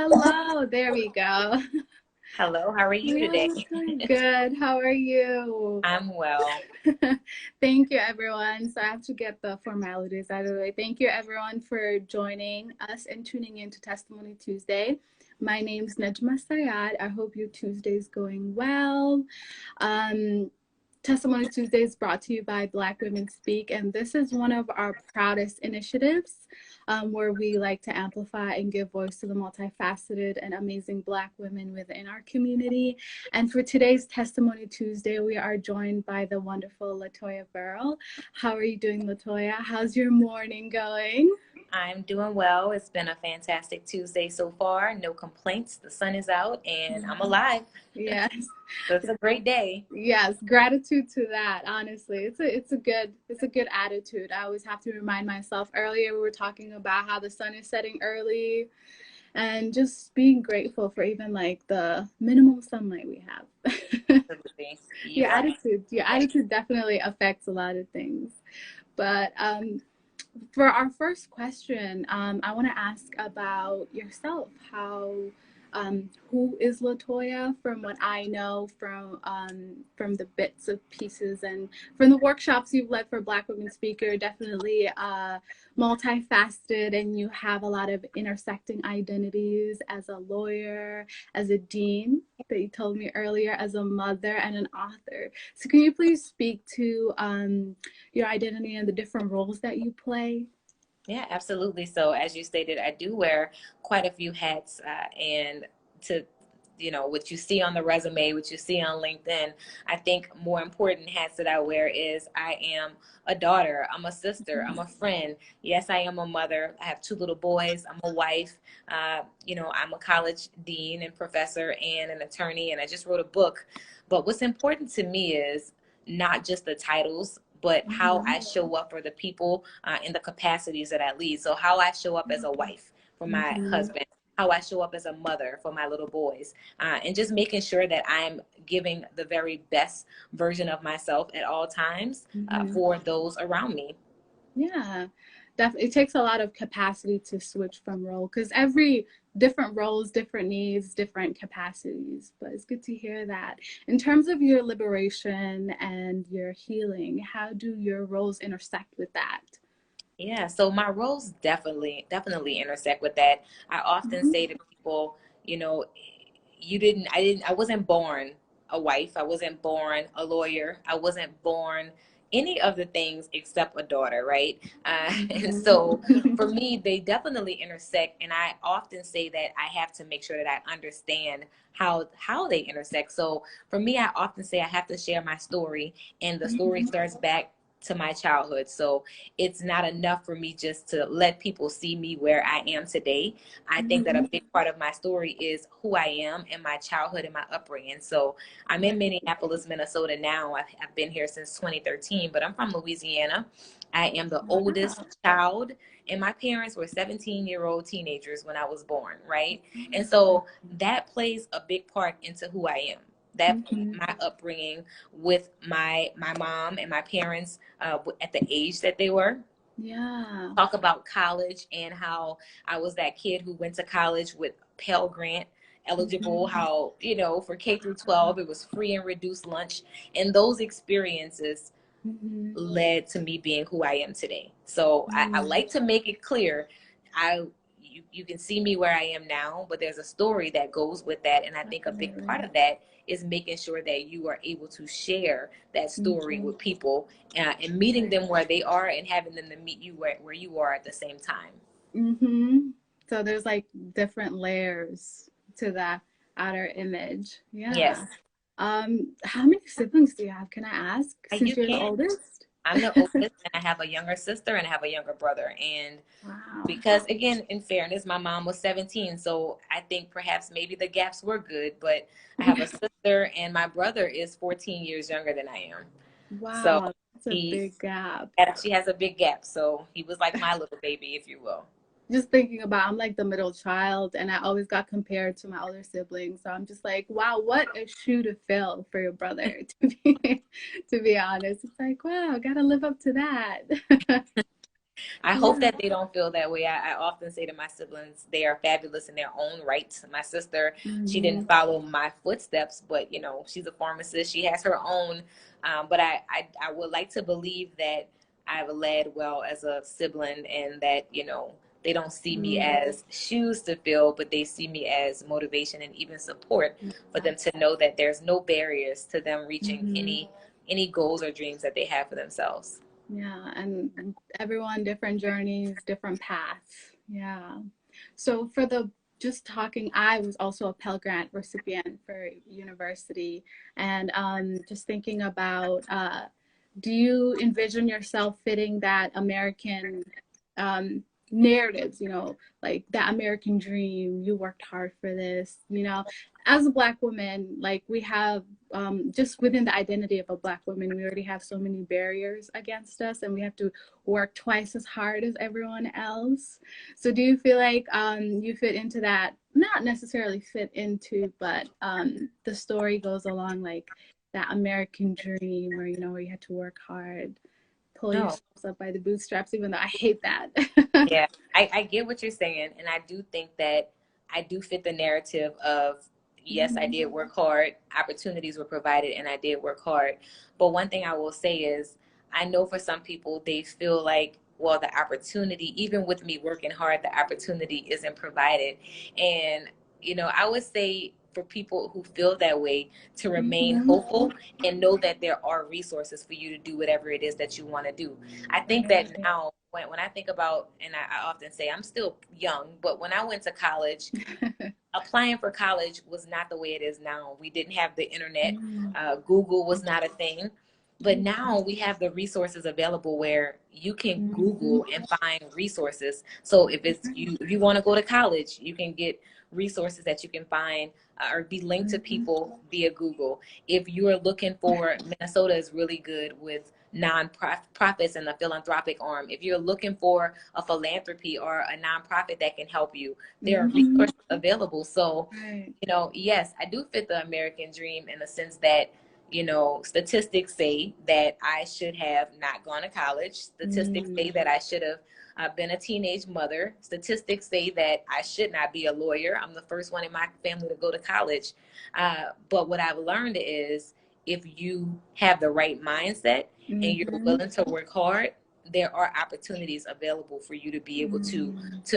Hello, there we go. Hello, how are you Yeah, today? I'm good. How are you? I'm well. Thank you, everyone. So I have to get the formalities out of the way. Thank you, everyone, for joining us and tuning in to Testimony Tuesday. My name's Najma Sayad. I hope your Tuesday is going well. Um, Testimony Tuesday is brought to you by Black Women Speak, and this is one of our proudest initiatives where we like to amplify and give voice to the multifaceted and amazing Black women within our community. And for today's Testimony Tuesday, we are joined by the wonderful LaToya Burrell. How are you doing, LaToya? How's your morning going? I'm doing well. It's been a fantastic Tuesday so far. No complaints. The sun is out and I'm alive. Yes. So it's a great day. Yes, gratitude to that. Honestly, it's a good attitude. I always have to remind myself. Earlier, we were talking about how the sun is setting early, and just being grateful for even like the minimum sunlight we have. Absolutely. your You are attitude, your right. attitude definitely affects a lot of things. But for our first question, I want to ask about yourself. Who is LaToya? From what I know, from the bits of pieces and from the workshops you've led for Black Women Speaker, definitely multifaceted, and you have a lot of intersecting identities as a lawyer, as a dean that you told me earlier, as a mother and an author. So can you please speak to your identity and the different roles that you play? Yeah, absolutely. So as you stated, I do wear quite a few hats, and to what you see on the resume, what you see on LinkedIn, I think more important hats that I wear is I am a daughter, I'm a sister, I'm a friend. Yes, I am a mother. I have two little boys. I'm a wife. I'm a college dean and professor and an attorney, and I just wrote a book. But what's important to me is not just the titles, but how I show up for the people in the capacities that I lead. So how I show up as a wife for my Mhm. husband, how I show up as a mother for my little boys, and just making sure that I'm giving the very best version of myself at all times Mhm. for those around me. Yeah, definitely. It takes a lot of capacity to switch from role because every different roles, different needs, different capacities. But it's good to hear that. In terms of your liberation and your healing, how do your roles intersect with that? Yeah, so my roles definitely intersect with that. I often Mhm. say to people, you know, I wasn't born a wife. I wasn't born a lawyer. I wasn't born any of the things except a daughter, right? And so Mhm. for me, they definitely intersect. And I often say that I have to make sure that I understand how they intersect. So for me, I often say I have to share my story, and the story Mhm. starts back to my childhood. So it's not enough for me just to let people see me where I am today. I think that a Mhm. big part of my story is who I am and my childhood and my upbringing. So I'm in Minneapolis, Minnesota now. I've been here since 2013, but I'm from Louisiana. I am the oldest Wow. child, and my parents were 17-year-old teenagers when I was born, right? And so that plays a big part into who I am. That Mhm. my upbringing with my mom and my parents at the age that they were. Yeah. Talk about college and how I was that kid who went to college with Pell Grant eligible, Mhm. how, for K through 12, it was free and reduced lunch. And those experiences Mhm. led to me being who I am today. So I Mhm. like to make it clear. You can see me where I am now, but there's a story that goes with that. And I think a big part Definitely. of that is making sure that you are able to share that story Mhm. with people, and meeting them where they are and having them to meet you where you are at the same time. Mm-hmm. So there's like different layers to that outer image. Yes, Yeah. How many siblings do you have? Can I ask? Since you you're the can. oldest? I'm the oldest, and I have a younger sister and I have a younger brother. And Wow. because again, in fairness, my mom was 17, so I think perhaps maybe the gaps were good, but I have a sister and my brother is 14 years younger than I am. So Wow. That's a he big gap. she has a big gap. So he was like my little baby, if you will. Just thinking about, I'm like the middle child, and I always got compared to my older siblings. So I'm just like, wow, what a shoe to fill for your brother, to be honest. It's like, wow, gotta live up to that. I hope Yeah. that they don't feel that way. I often say to my siblings, they are fabulous in their own right. My sister, she Mm-hmm. didn't follow my footsteps, but she's a pharmacist. She has her own. But I would like to believe that I've led well as a sibling, and that they don't see me as shoes to fill, but they see me as motivation and even support for them to know that there's no barriers to them reaching Mm-hmm. any goals or dreams that they have for themselves. Yeah, and everyone different journeys, different paths. Yeah. So for the just talking, I was also a Pell Grant recipient for university, and just thinking about, do you envision yourself fitting that American um, narratives? Like that American dream. You worked hard for this. As a Black woman, like we have just within the identity of a Black woman, we already have so many barriers against us, and we have to work twice as hard as everyone else. So, do you feel like you fit into that? Not necessarily fit into, but the story goes along like that American dream, where you had to work hard, pull No. yourselves up by the bootstraps, even though I hate that. Yeah, I get what you're saying. And I do think that I do fit the narrative of, yes, I did work hard, opportunities were provided, and I did work hard. But one thing I will say is, I know for some people, they feel like, well, the opportunity, even with me working hard, the opportunity isn't provided. And, I would say for people who feel that way, to remain Mhm. hopeful and know that there are resources for you to do whatever it is that you want to do. I think that Right. now, when I think about, and I often say I'm still young, but when I went to college, applying for college was not the way it is now. We didn't have the internet. Google was not a thing. But now we have the resources available where you can Mhm. Google and find resources. So if you want to go to college, you can get resources that you can find or be linked to people via Google. If you're looking for, Minnesota is really good with non-profits and the philanthropic arm. If you're looking for a philanthropy or a nonprofit that can help you, there are Mhm. resources available. So, Right. yes, I do fit the American dream in the sense that, statistics say that I should have not gone to college. Statistics say that I should have been a teenage mother. Statistics say that I should not be a lawyer. I'm the first one in my family to go to college. But what I've learned is, if you have the right mindset and you're Mhm. willing to work hard, there are opportunities available for you to be able to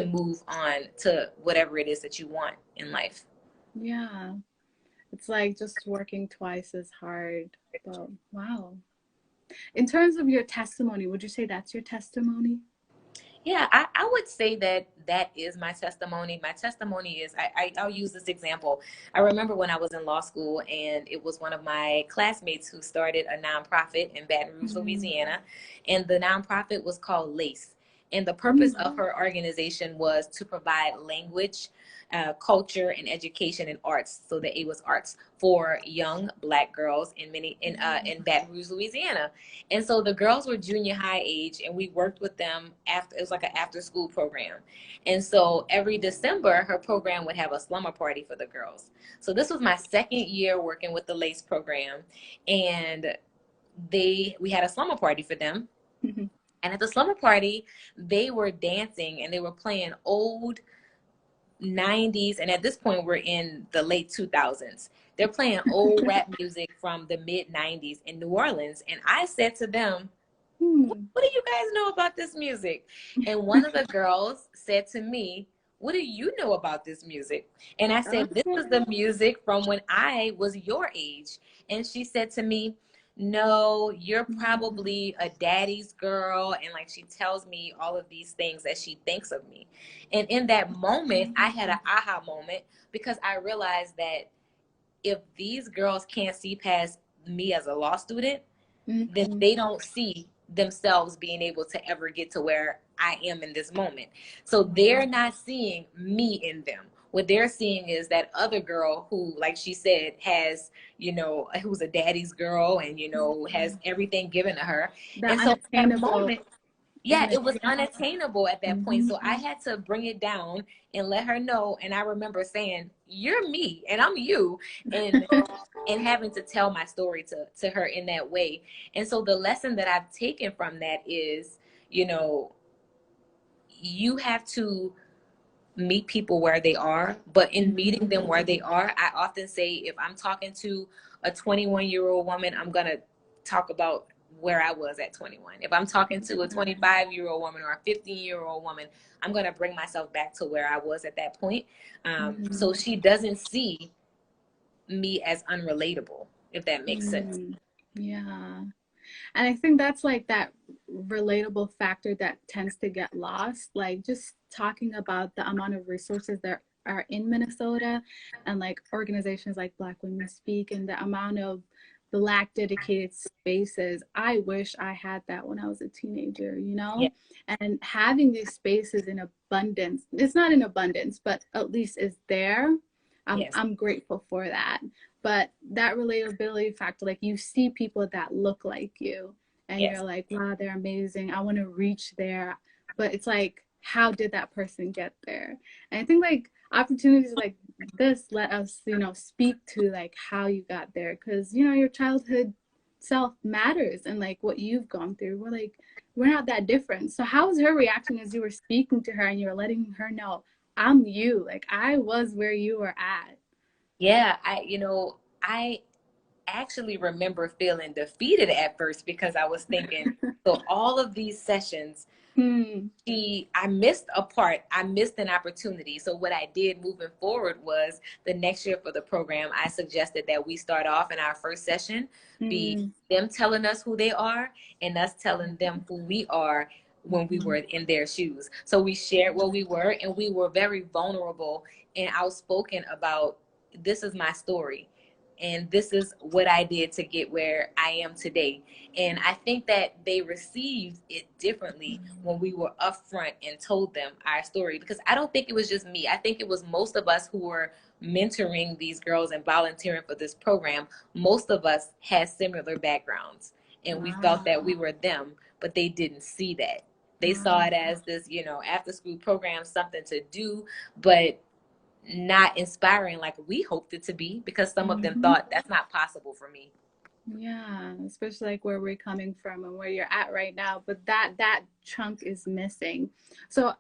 move on to whatever it is that you want in life. Yeah. It's like just working twice as hard. But wow. In terms of your testimony, would you say that's your testimony? Yeah, I would say that that is my testimony. My testimony is, I'll use this example. I remember when I was in law school, and it was one of my classmates who started a nonprofit in Baton Rouge, Mm. Louisiana, and the nonprofit was called LACE. And the purpose Mm. of her organization was to provide language, culture, and education and arts. So that it was arts for young Black girls in Baton Rouge, Louisiana. And so the girls were junior high age, and we worked with them after. It was like an after school program. And so every December, her program would have a slumber party for the girls. So this was my second year working with the LACE program, and we had a slumber party for them. And at the slumber party, they were dancing and they were playing old 90s, and at this point we're in the late 2000s. They're playing old rap music from the mid 90s in New Orleans, and I said to them, Hmm. what do you guys know about this music? And one of the girls said to me, what do you know about this music? And I said, this is Okay. the music from when I was your age. And she said to me, no, you're probably a daddy's girl. And like, she tells me all of these things that she thinks of me. And in that moment, I had an aha moment, because I realized that if these girls can't see past me as a law student, then Mhm. they don't see themselves being able to ever get to where I am in this moment. So they're not seeing me in them. What they're seeing is that other girl who, like she said, has, who's a daddy's girl and, has everything given to her. The And so at that unattainable moment, yeah, image. it was unattainable at that point. Mhm. So I had to bring it down and let her know. And I remember saying, you're me and I'm you. And having to tell my story to her in that way. And so the lesson that I've taken from that is, you know, you have to meet people where they are, but in meeting them where they are, I often say if I'm talking to a 21-year-old woman, I'm going to talk about where I was at 21. If I'm talking to a 25-year-old woman or a 15-year-old woman, I'm going to bring myself back to where I was at that point. So she doesn't see me as unrelatable, if that makes sense. Yeah. And I think that's like that relatable factor that tends to get lost. Like just talking about the amount of resources that are in Minnesota and like organizations like Black Women Speak and the amount of Black dedicated spaces. I wish I had that when I was a teenager, you know? Yeah. And having these spaces in abundance, it's not in abundance, but at least is there. I'm grateful for that. But that relatability factor, like you see people that look like you and you're like, wow, they're amazing. I want to reach there. But it's like, how did that person get there? And I think like opportunities like this let us, you know, speak to like how you got there. Cause you know, your childhood self matters and like what you've gone through. We're not that different. So how was her reaction as you were speaking to her and you were letting her know, I'm you, like I was where you were at? Yeah, I actually remember feeling defeated at first because I was thinking, so all of these sessions, I missed a part, I missed an opportunity. So what I did moving forward was the next year for the program, I suggested that we start off in our first session, be them telling us who they are and us telling them who we are when we were in their shoes. So we shared what we were, and we were very vulnerable and outspoken about, this is my story and this is what I did to get where I am today. And I think that they received it differently when we were upfront and told them our story, because I don't think it was just me. I think it was most of us who were mentoring these girls and volunteering for this program. Most of us had similar backgrounds and we felt that we were them, but they didn't see that. They saw it as this, after school program, something to do, but not inspiring like we hoped it to be, because some of them thought that's not possible for me. Yeah, especially like where we're coming from and where you're at right now, but that chunk is missing. So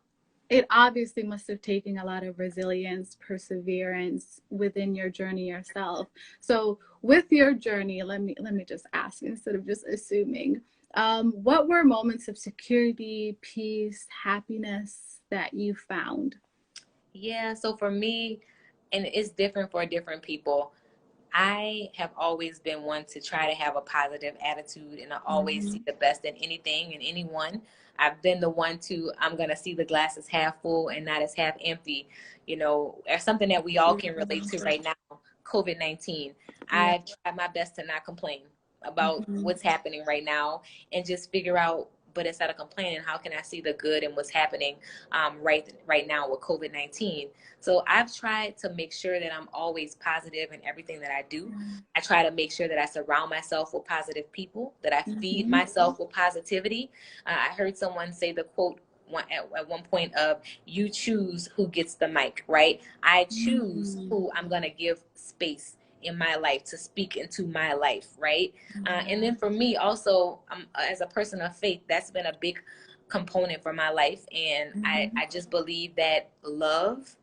it obviously must have taken a lot of resilience, perseverance within your journey yourself. So with your journey, let me just ask instead of just assuming, what were moments of security, peace, happiness that you found? Yeah, so for me, and it's different for different people, I have always been one to try to have a positive attitude, and I always see the best in anything and anyone. I've been the one I'm going to see the glass as half full and not as half empty. There's something that we all can relate to right now, COVID-19. I've tried my best to not complain about what's happening right now and just figure out, but instead of complaining, how can I see the good in what's happening right now with COVID-19? So I've tried to make sure that I'm always positive in everything that I do. I try to make sure that I surround myself with positive people, that I feed myself with positivity. I heard someone say the quote at one point of, you choose who gets the mic, right? I choose who I'm going to give space in my life to speak into my life, right? And then for me also, as a person of faith, that's been a big component for my life. And I just believe that love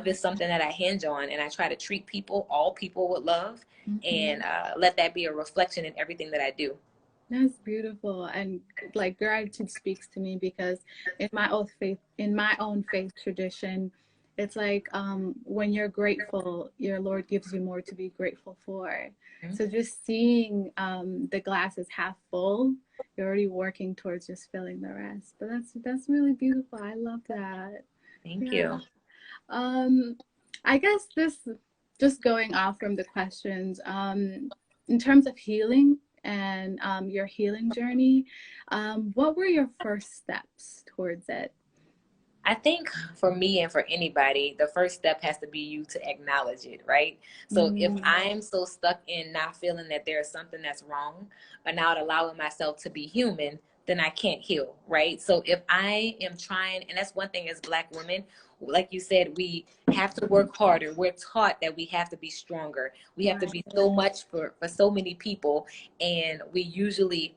is something that I hinge on, and I try to treat all people with love, and let that be a reflection in everything that I do. That's beautiful, and like gratitude speaks to me because in my own faith tradition, it's like when you're grateful, your Lord gives you more to be grateful for. So just seeing the glass is half full, you're already working towards just filling the rest. But that's really beautiful. I love that. Thank you. I guess this, just going off from the questions, in terms of healing and your healing journey, what were your first steps towards it? I think for me and for anybody, the first step has to be you to acknowledge it, right? So if I'm so stuck in not feeling that there's something that's wrong, or not allowing myself to be human, then I can't heal, right? So if I am trying, and that's one thing as Black women, like you said, we have to work harder. We're taught that we have to be stronger. We have to be so much for so many people, and we usually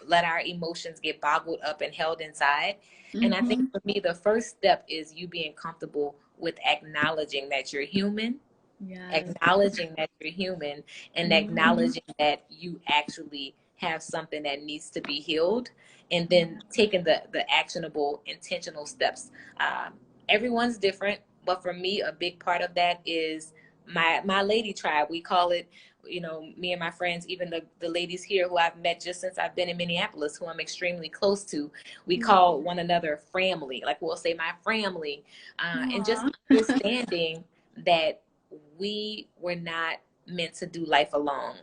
let our emotions get boggled up and held inside. And I Mm-hmm. think for me, the first step is you being comfortable with acknowledging that you're human, Yes. acknowledging that you're human, and Mm-hmm. acknowledging that you actually have something that needs to be healed, and then taking the actionable, intentional steps. Everyone's different, but for me, a big part of that is my lady tribe. We call it, you know, me and my friends, even the ladies here who I've met just since I've been in Minneapolis, who I'm extremely close to, we call one another family. Like we'll say my family, and just Aw. understanding that we were not meant to do life alone.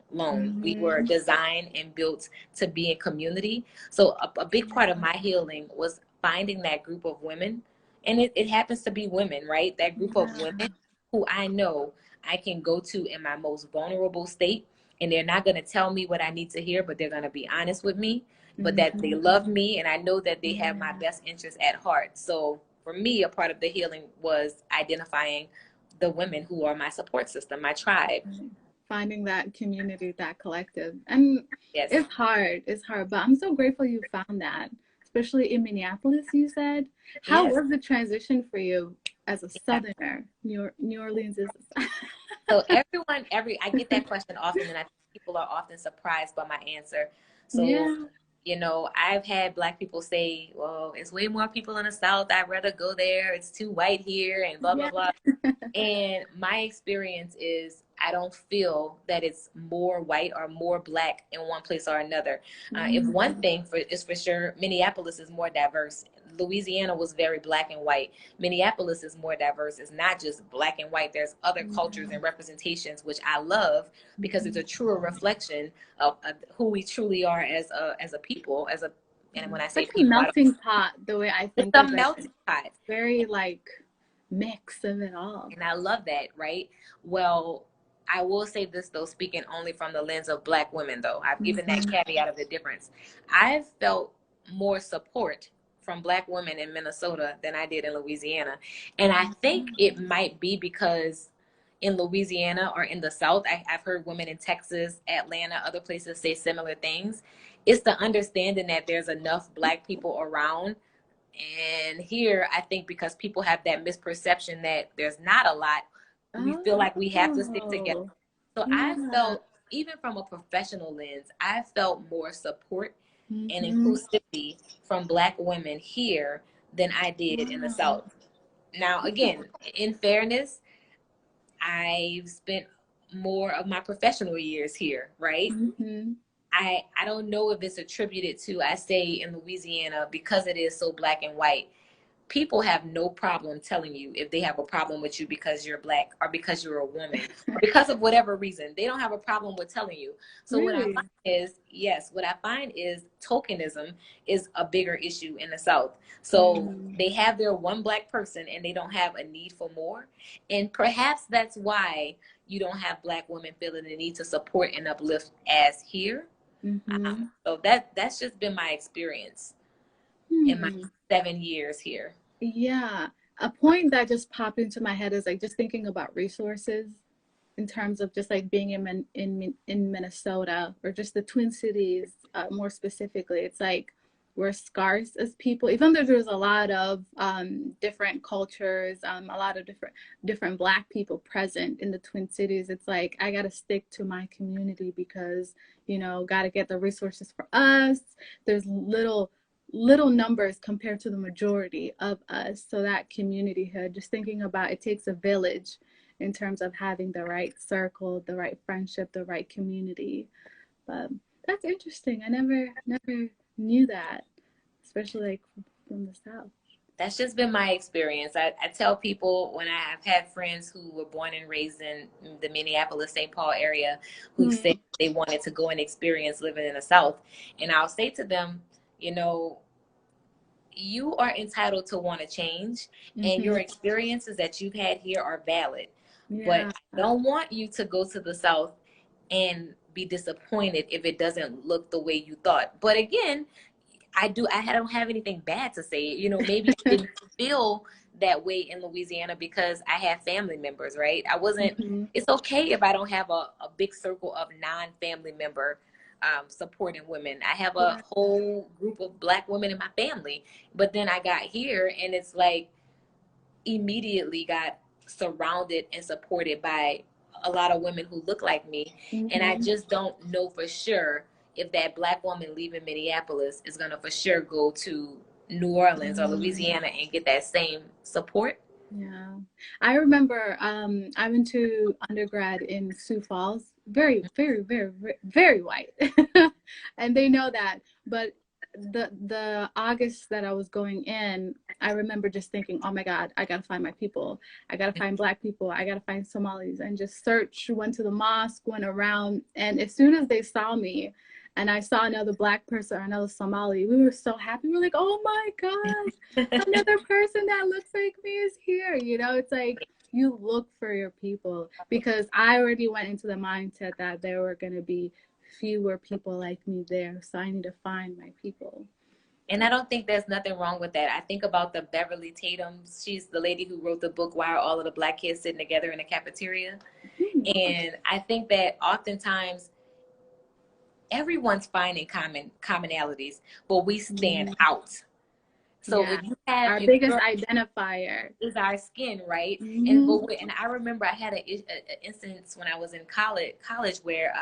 We were Mm-hmm. designed and built to be in community. So a big part of my healing was finding that group of women, and it happens to be women, right? That group of women Yeah. who I know I can go to in my most vulnerable state, and they're not going to tell me what I need to hear, but they're going to be honest with me, but that they Mm-hmm. love me, and I know that they have my Yeah. best interests at heart. So for me, a part of the healing was identifying the women who are my support system, my tribe. Right. Finding that community, that collective. And Yes. it's hard, but I'm so grateful you found that, especially in Minneapolis, you said. How Yes. was the transition for you as a Yeah. Southerner? New Orleans is. So I get that question often, and I think people are often surprised by my answer. So, Yeah. you know, I've had Black people say, well, it's way more people in the South. I'd rather go there. It's too white here and blah, blah, Yeah. blah. And my experience is I don't feel that it's more white or more Black in one place or another. If one Mm. thing is for sure, Minneapolis is more diverse. Louisiana was very Black and white. Minneapolis is more diverse. It's not just Black and white. There's other cultures and representations, which I love because it's a truer reflection of who we truly are as a people, and when I It's say like a people, melting pot, the way I it's think a of it. melting pot. Very like mix of it all. And I love that, right? Well, I will say this though, speaking only from the lens of Black women, though, I've given that Mm-hmm. caveat of the difference. I've felt more support from Black women in Minnesota than I did in Louisiana. And I think it might be because in Louisiana or in the South, I've heard women in Texas, Atlanta, other places say similar things. It's the understanding that there's enough Black people around, and here, I think because people have that misperception that there's not a lot, we feel like we have to stick together. Oh, So I yeah. felt, even from a professional lens, I felt more support and Mm-hmm. inclusivity from Black women here than I did in the Wow. South. Now, again, in fairness, I've spent more of my professional years here, right? Mm-hmm. I don't know if it's attributed to, I say in Louisiana, because it is so Black and white, people have no problem telling you if they have a problem with you because you're Black or because you're a woman or because of whatever reason. They don't have a problem with telling you. So what I Really? find is, yes, what I find is tokenism is a bigger issue in the South. So Mm. they have their one Black person and they don't have a need for more. And perhaps that's why you don't have Black women feeling the need to support and uplift as here. Mm-hmm. So that's just been my experience in my Hmm. 7 years here. Yeah. A point that just popped into my head is like just thinking about resources in terms of just like being in Minnesota or just the Twin Cities, more specifically. It's like we're scarce as people, even though there's a lot of different cultures, a lot of different Black people present in the Twin Cities. It's like I gotta stick to my community because gotta get the resources for us. There's little numbers compared to the majority of us. So that community hood, just thinking about it takes a village in terms of having the right circle, the right friendship, the right community. But that's interesting. I never knew that, especially like from the South. That's just been my experience. I tell people when I've had friends who were born and raised in the Minneapolis, St. Paul area who Hmm. said they wanted to go and experience living in the South. And I'll say to them, you know, you are entitled to want to change, and Hmm. your experiences that you've had here are valid. But Yeah. I don't want you to go to the South and be disappointed if it doesn't look the way you thought. But again, I don't have anything bad to say. You know, maybe I didn't feel that way in Louisiana because I have family members, right? I wasn't, Hmm. it's okay if I don't have a big circle of non-family member supporting women. I have a whole group of Black women in my family, but then I got here and it's like immediately got surrounded and supported by a lot of women who look like me. And I just don't know for sure if that Black woman leaving Minneapolis is going to for sure go to New Orleans or Louisiana and get that same support. Yeah, I remember I went to undergrad in Sioux Falls, very, very, very, very white, and they know that. But the August that I was going in, I remember just thinking, oh my God, I gotta find my people. I gotta find Black people. I gotta find Somalis, and just search. Went to the mosque, went around, and as soon as they saw me, and I saw another Black person or another Somali, we were so happy. We were like, oh my God, another person that looks like me is here. You know, it's like you look for your people, because I already went into the mindset that there were going to be fewer people like me there. So I need to find my people. And I don't think there's nothing wrong with that. I think about the Beverly Tatums. She's the lady who wrote the book, Why Are All of the Black Kids Sitting Together in a Cafeteria? And I think that oftentimes everyone's finding commonalities, but we stand out. So if you have our biggest identifier is our skin, right? And I remember I had an instance when I was in college where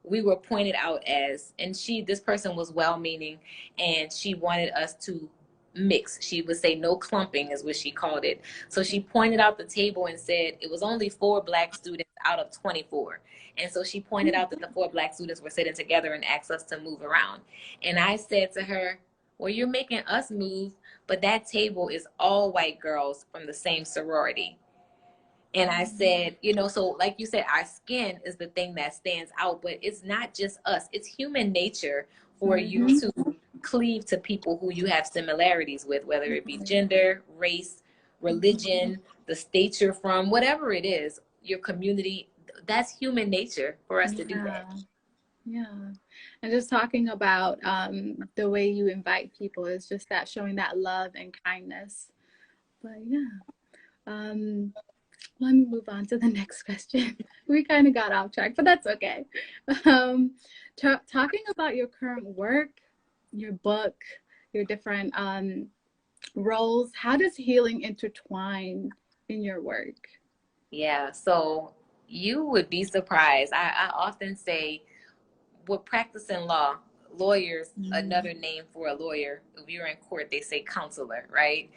we were pointed out as, and this person was well-meaning, and she wanted us to mix. She would say no clumping is what she called it. So she pointed out the table and said it was only 4 Black students out of 24. And so she pointed out that the 4 Black students were sitting together and asked us to move around. And I said to her, well, you're making us move, but that table is all white girls from the same sorority. And I said, you know, so like you said, our skin is the thing that stands out, but it's not just us. It's human nature for you to cleave to people who you have similarities with, whether it be gender, race, religion, the state you're from, whatever it is, your community. That's human nature for us to do that. Yeah. And just talking about the way you invite people is just that, showing that love and kindness. But yeah. Let me move on to the next question. We kind of got off track, but that's okay. Talking about your current work, your book, your different roles, how does healing intertwine in your work? Yeah, so you would be surprised. I often say, with practicing law, lawyers, another name for a lawyer, if you're in court, they say counselor, right?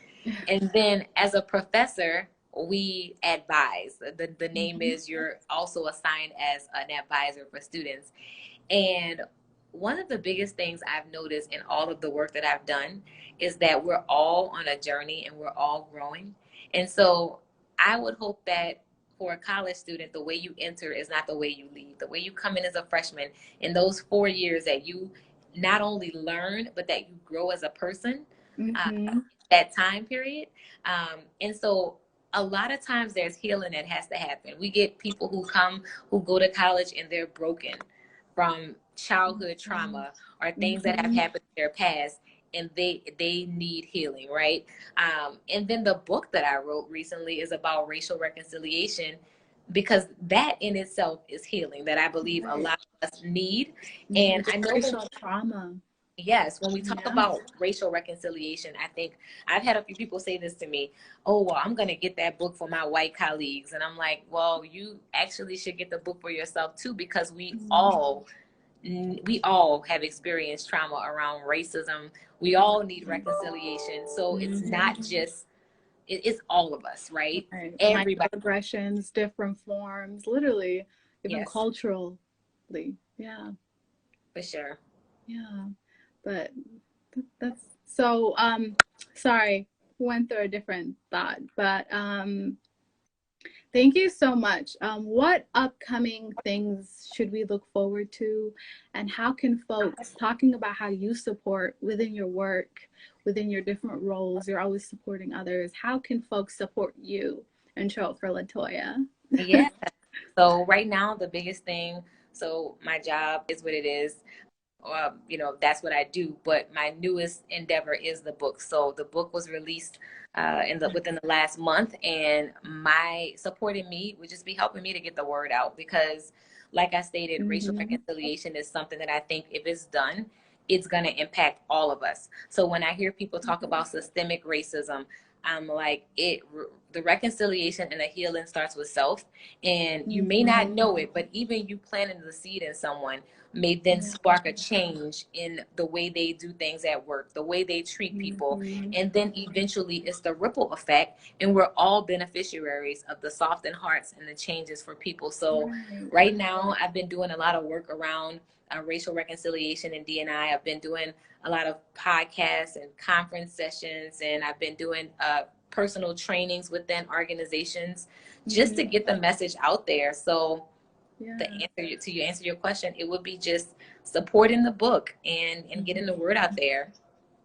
And then as a professor, we advise. The name is you're also assigned as an advisor for students. And one of the biggest things I've noticed in all of the work that I've done is that we're all on a journey and we're all growing. And so I would hope that for a college student, the way you enter is not the way you leave. The way you come in as a freshman, in those 4 years that you not only learn, but that you grow as a person, that time period. And so a lot of times there's healing that has to happen. We get people who go to college and they're broken from childhood trauma or things that have happened in their past, and they need healing, right? And then the book that I wrote recently is about racial reconciliation, because that in itself is healing that I believe a lot of us need. And I know racial trauma. Yes, when we talk about racial reconciliation, I think I've had a few people say this to me, oh, well, I'm going to get that book for my white colleagues. And I'm like, well, you actually should get the book for yourself too, because we all have experienced trauma around racism. We all need reconciliation. So it's not just, it's all of us, right? Everybody. Aggressions, different forms, literally, even culturally. Yeah. For sure. Yeah. But that's so, sorry, went through a different thought, but thank you so much. What upcoming things should we look forward to, and how can folks, talking about how you support within your work, within your different roles, you're always supporting others, how can folks support you and show up for LaToya? Yeah. So right now, the biggest thing, so my job is what it is. you know, that's what I do. But my newest endeavor is the book. So the book was released within the last month, and my supporting me would just be helping me to get the word out, because, like I stated, racial reconciliation is something that I think if it's done, it's going to impact all of us. So when I hear people talk about systemic racism, I'm like, the reconciliation and the healing starts with self. And you may not know it, but even you planting the seed in someone may then spark a change in the way they do things at work, the way they treat people. And then eventually it's the ripple effect, and we're all beneficiaries of the softened hearts and the changes for people. So right now I've been doing a lot of work around racial reconciliation and D&I. I've been doing a lot of podcasts and conference sessions, and I've been doing personal trainings within organizations just to get the message out there. So to answer your question, it would be just supporting the book and getting the word out there.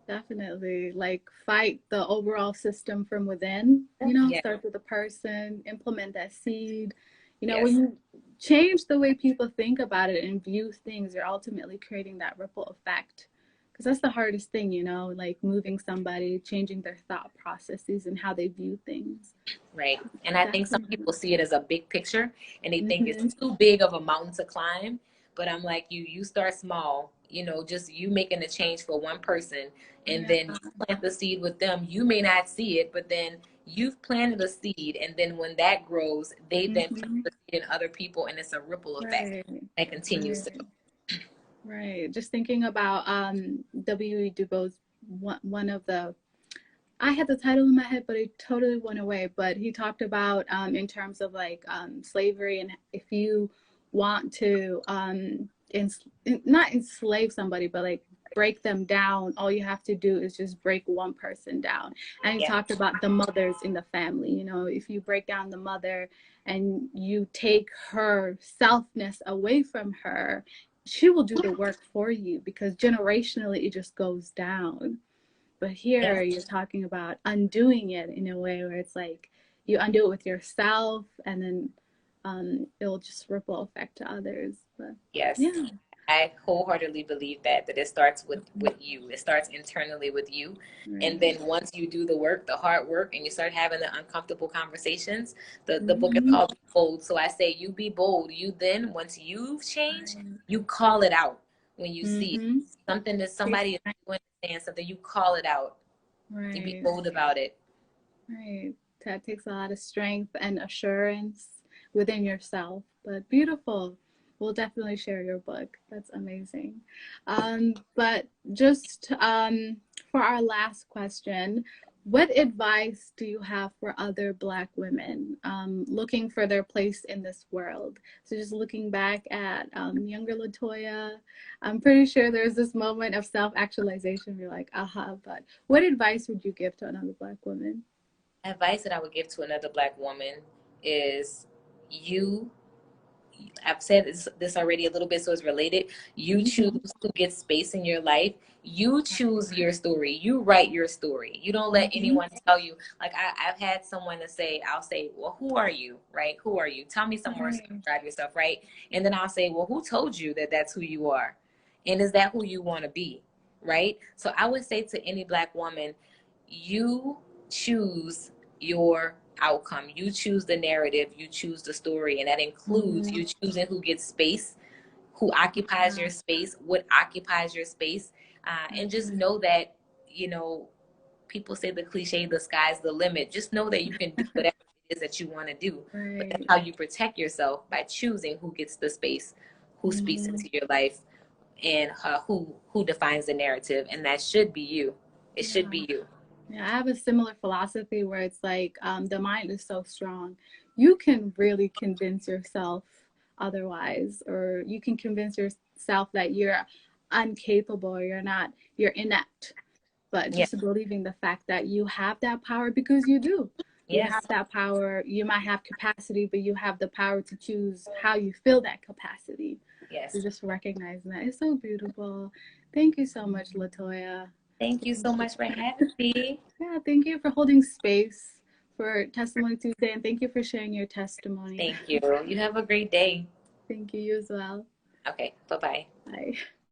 Definitely, like, fight the overall system from within, you know, start with the person, implement that seed. You know, when you change the way people think about it and view things, you're ultimately creating that ripple effect. Because that's the hardest thing, you know, like moving somebody, changing their thought processes and how they view things. Right. And I think some people see it as a big picture, and they think it's too big of a mountain to climb. But I'm like, you start small, you know, just you making a change for one person, and then you plant the seed with them. You may not see it, but then you've planted a seed, and then when that grows, they then plant the seed in other people, and it's a ripple effect that continues to go. Right. Just thinking about W.E. Du Bois, one of the, I had the title in my head, but it totally went away. But he talked about in terms of like slavery, and if you want to not enslave somebody, but like break them down, all you have to do is just break one person down. And he talked about the mothers in the family. You know, if you break down the mother and you take her selfness away from her, she will do the work for you, because generationally it just goes down. But here you're talking about undoing it in a way where it's like you undo it with yourself, and then it'll just ripple effect to others. But I wholeheartedly believe that it starts with you. It starts internally with you. And then once you do the work, the hard work, and you start having the uncomfortable conversations, the book is called Be Bold. So I say, you be bold. You then, once you've changed, you call it out. When you see something that somebody is doing, saying something, you call it out. You be bold about it. Right. That takes a lot of strength and assurance within yourself. But beautiful. We'll definitely share your book. That's amazing. But just for our last question, what advice do you have for other Black women looking for their place in this world? So just looking back at younger LaToya, I'm pretty sure there's this moment of self-actualization. You're like, aha, but what advice would you give to another Black woman? Advice that I would give to another Black woman is I've said this already a little bit, so it's related. You choose who gets space in your life. You choose your story. You write your story. You don't let anyone tell you. Like I've had someone to say, I'll say, well, who are you, right? Who are you? Tell me some words to describe yourself, right? And then I'll say, well, who told you that that's who you are? And is that who you want to be, right? So I would say to any Black woman, you choose your outcome. You choose the narrative, you choose the story, and that includes you choosing who gets space, who occupies your space, what occupies your space, and just know that, you know, people say the cliche, the sky's the limit. Just know that you can do whatever it is that you want to do. But that's how you protect yourself, by choosing who gets the space, who speaks into your life, and who defines the narrative, and that should be you. It should be you. Yeah, I have a similar philosophy where it's like the mind is so strong. You can really convince yourself otherwise, or you can convince yourself that you're incapable, or you're inept. But just believing the fact that you have that power, because you do. You have that power. You might have capacity, but you have the power to choose how you feel that capacity. So just recognizing that is so beautiful. Thank you so much, LaToya. Thank you so much for having me. Yeah, thank you for holding space for Testimony Tuesday, and thank you for sharing your testimony. Thank you. You have a great day. Thank you, you as well. Okay, bye-bye. Bye.